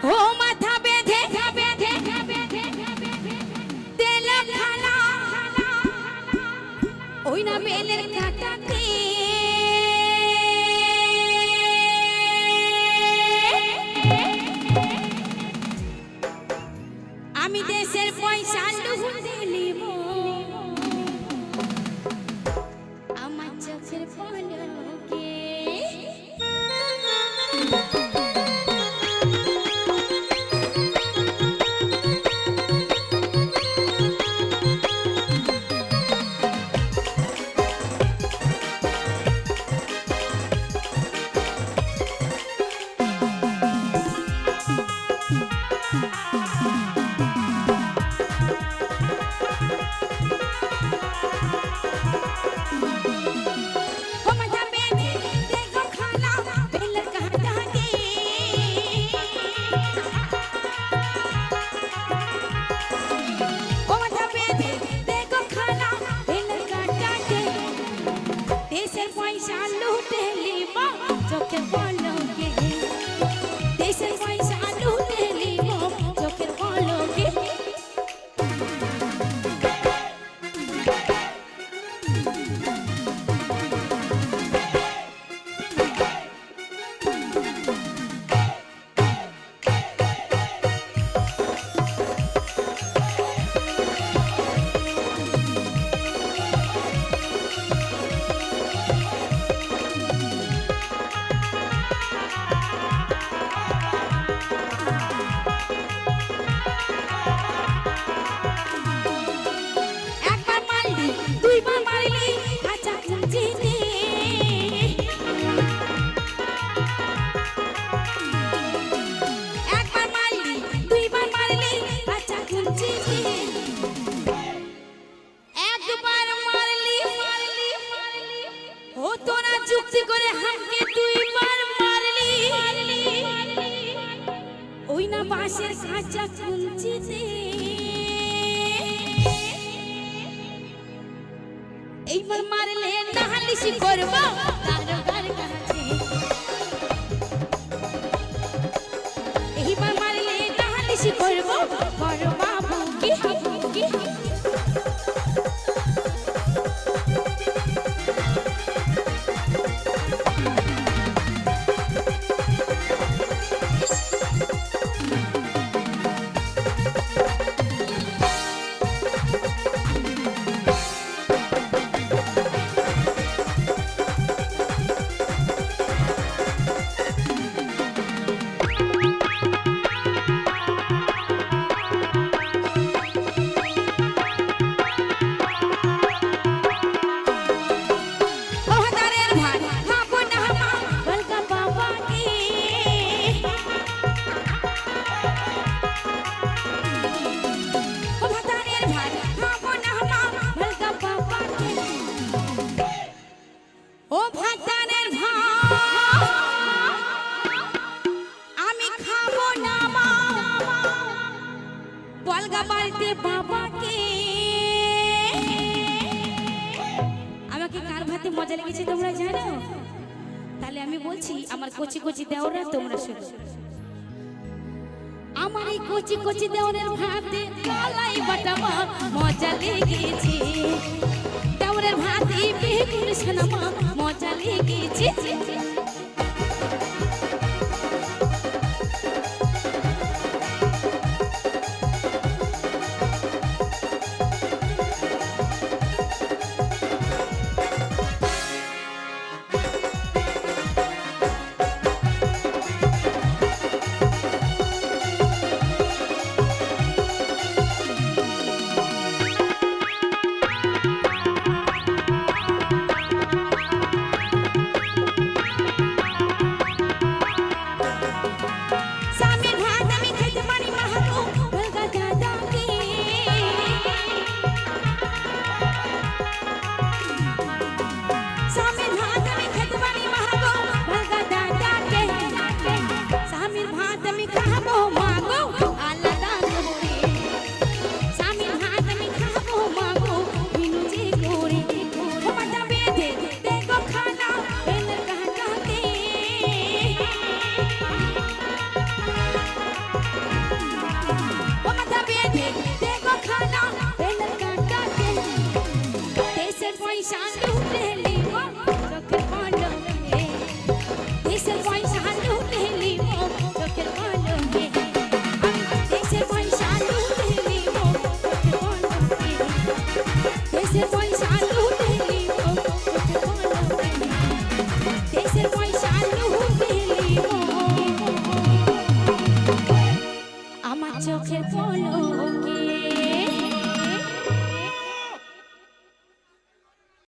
ও মাথা বেঁধে তেল খালা ওই না বেলের কাটাতে আমি দেশের পয়সা লুটে নিব আমার চোখের পলকে যুক্তি করে হামকে দুইবার মারলি ওই না বাঁশের কাঁচা কুঞ্চিতে এইবার মারলে নাহালিশি করব দারোগার কাছে এইবার মারলে নাহালিশি করব বড় বাবু কি মজা লেগেছে তোমরা জানো তাহলে আমি বলছি আমার কচি কচি দেওরা তোমরা শোনো আমার এই কচি কচি দেওরের ভাতে কলাই বাটা মজা লেগেছে দেওরের ভাতে বেগুন ছানা মজা লেগেছে